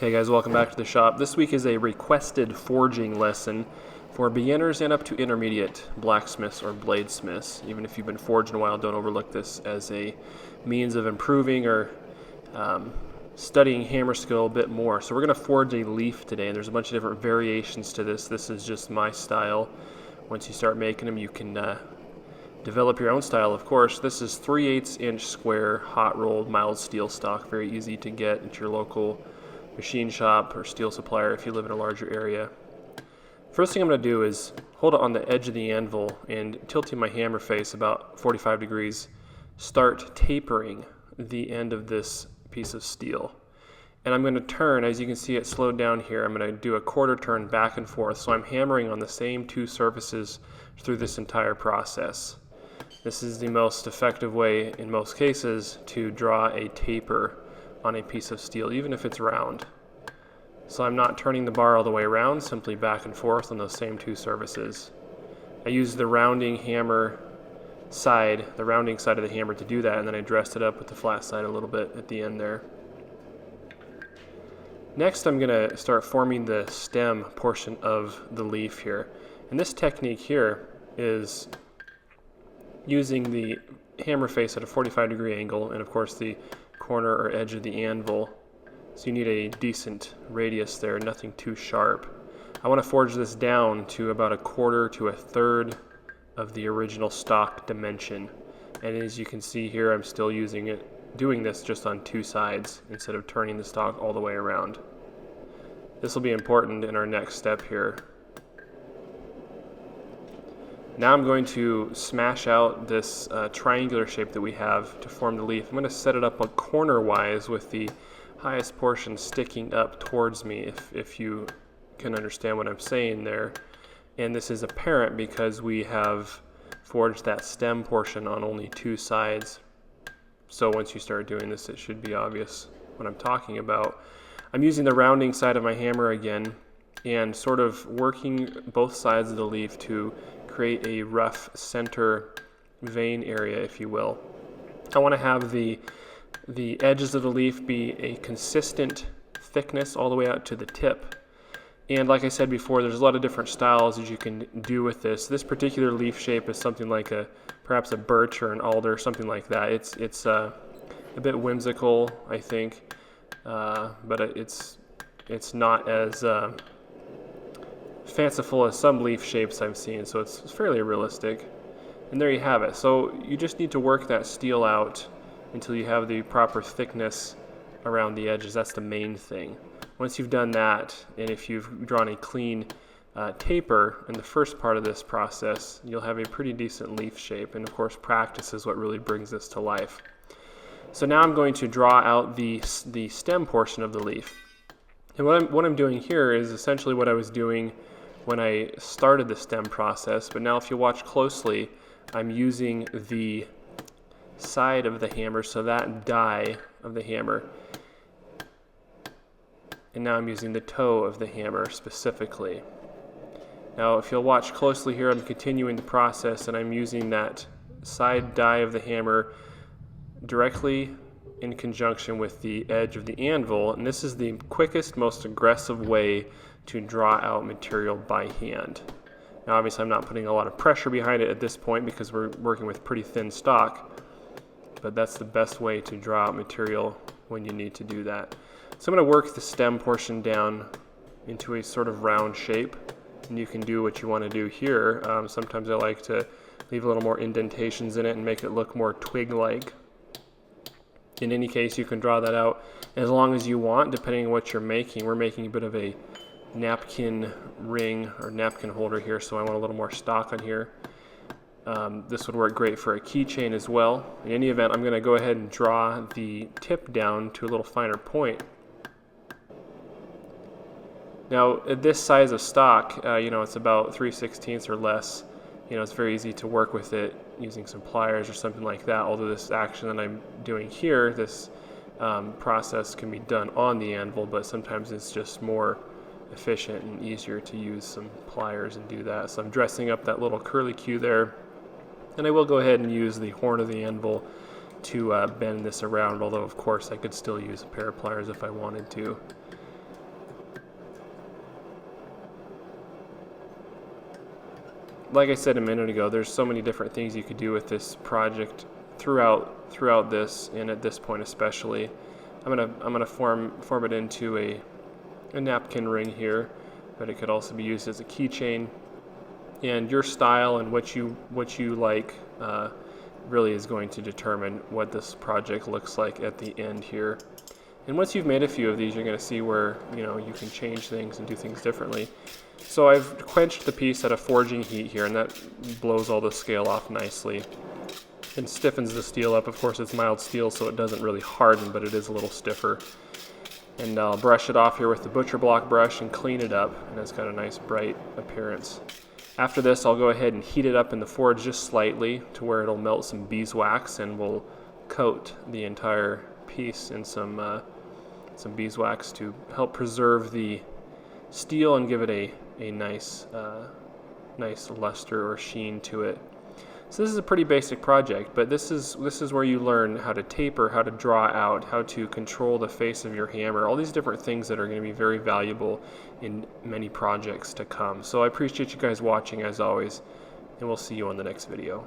Hey guys, welcome back to the shop. This week is a requested forging lesson for beginners and up to intermediate blacksmiths or bladesmiths. Even if you've been forging a while, don't overlook this as a means of improving or studying hammer skill a bit more. So we're going to forge a leaf today, and there's a bunch of different variations to this. This is just my style. Once you start making them, you can develop your own style, of course. This is 3/8 inch square, hot rolled, mild steel stock. Very easy to get at your local machine shop or steel supplier if you live in a larger area. First thing I'm going to do is hold it on the edge of the anvil and tilting my hammer face about 45 degrees, start tapering the end of this piece of steel. And I'm going to turn, as you can see it slowed down here, I'm going to do a quarter turn back and forth, so I'm hammering on the same two surfaces through this entire process. This is the most effective way in most cases to draw a taper on a piece of steel, even if it's round. So I'm not turning the bar all the way around, simply back and forth on those same two surfaces. I use the rounding side of the hammer to do that, and then I dressed it up with the flat side a little bit at the end there. Next, I'm going to start forming the stem portion of the leaf here. And this technique here is using the hammer face at a 45-degree angle, and of course the corner or edge of the anvil, so you need a decent radius there, nothing too sharp. I want to forge this down to about a quarter to a third of the original stock dimension, and as you can see here, I'm still doing this just on two sides instead of turning the stock all the way around. This will be important in our next step here. Now I'm going to smash out this triangular shape that we have to form the leaf. I'm going to set it up corner-wise with the highest portion sticking up towards me, if you can understand what I'm saying there. And this is apparent because we have forged that stem portion on only two sides. So once you start doing this, it should be obvious what I'm talking about. I'm using the rounding side of my hammer again and sort of working both sides of the leaf to create a rough center vein area, if you will. I want to have the edges of the leaf be a consistent thickness all the way out to the tip. And like I said before, there's a lot of different styles that you can do with this. This particular leaf shape is something like perhaps a birch or an alder, something like that. It's a bit whimsical, I think, but it's not as fanciful as some leaf shapes I've seen, so it's fairly realistic. And there you have it. So you just need to work that steel out until you have the proper thickness around the edges. That's the main thing. Once you've done that, and if you've drawn a clean taper in the first part of this process, you'll have a pretty decent leaf shape. And of course, practice is what really brings this to life. So now I'm going to draw out the stem portion of the leaf. And what I'm doing here is essentially what I was doing when I started the stem process, but now if you watch closely, I'm using the side of the hammer, so that die of the hammer, and now I'm using the toe of the hammer specifically. Now if you'll watch closely here, I'm continuing the process, and I'm using that side die of the hammer directly in conjunction with the edge of the anvil, and this is the quickest, most aggressive way to draw out material by hand. Now obviously I'm not putting a lot of pressure behind it at this point because we're working with pretty thin stock, but that's the best way to draw out material when you need to do that. So I'm going to work the stem portion down into a sort of round shape, and you can do what you want to do here. Sometimes I like to leave a little more indentations in it and make it look more twig-like. In any case, you can draw that out as long as you want, depending on what you're making. We're making a bit of a napkin ring or napkin holder here, so I want a little more stock on here. This would work great for a keychain as well. In any event, I'm going to go ahead and draw the tip down to a little finer point. Now, at this size of stock, it's about 3/16 or less. It's very easy to work with it using some pliers or something like that, although this action that I'm doing here, this process can be done on the anvil, but sometimes it's just more efficient and easier to use some pliers and do that. So I'm dressing up that little curlicue there, and I will go ahead and use the horn of the anvil to bend this around, although of course I could still use a pair of pliers if I wanted to. like I said a minute ago, there's so many different things you could do with this project throughout this, and at this point especially. I'm gonna form it into a napkin ring here, but it could also be used as a keychain. And your style and what you like really is going to determine what this project looks like at the end here. And once you've made a few of these, you're going to see where you can change things and do things differently. So I've quenched the piece at a forging heat here, and that blows all the scale off nicely and stiffens the steel up. Of course, it's mild steel, so it doesn't really harden, but it is a little stiffer. And I'll brush it off here with the butcher block brush and clean it up, and it's got a nice bright appearance. After this, I'll go ahead and heat it up in the forge just slightly to where it'll melt some beeswax, and we'll coat the entire piece in some beeswax to help preserve the steel and give it a nice luster or sheen to it. So this is a pretty basic project, but this is where you learn how to taper, how to draw out, how to control the face of your hammer, all these different things that are going to be very valuable in many projects to come. So I appreciate you guys watching as always, and we'll see you on the next video.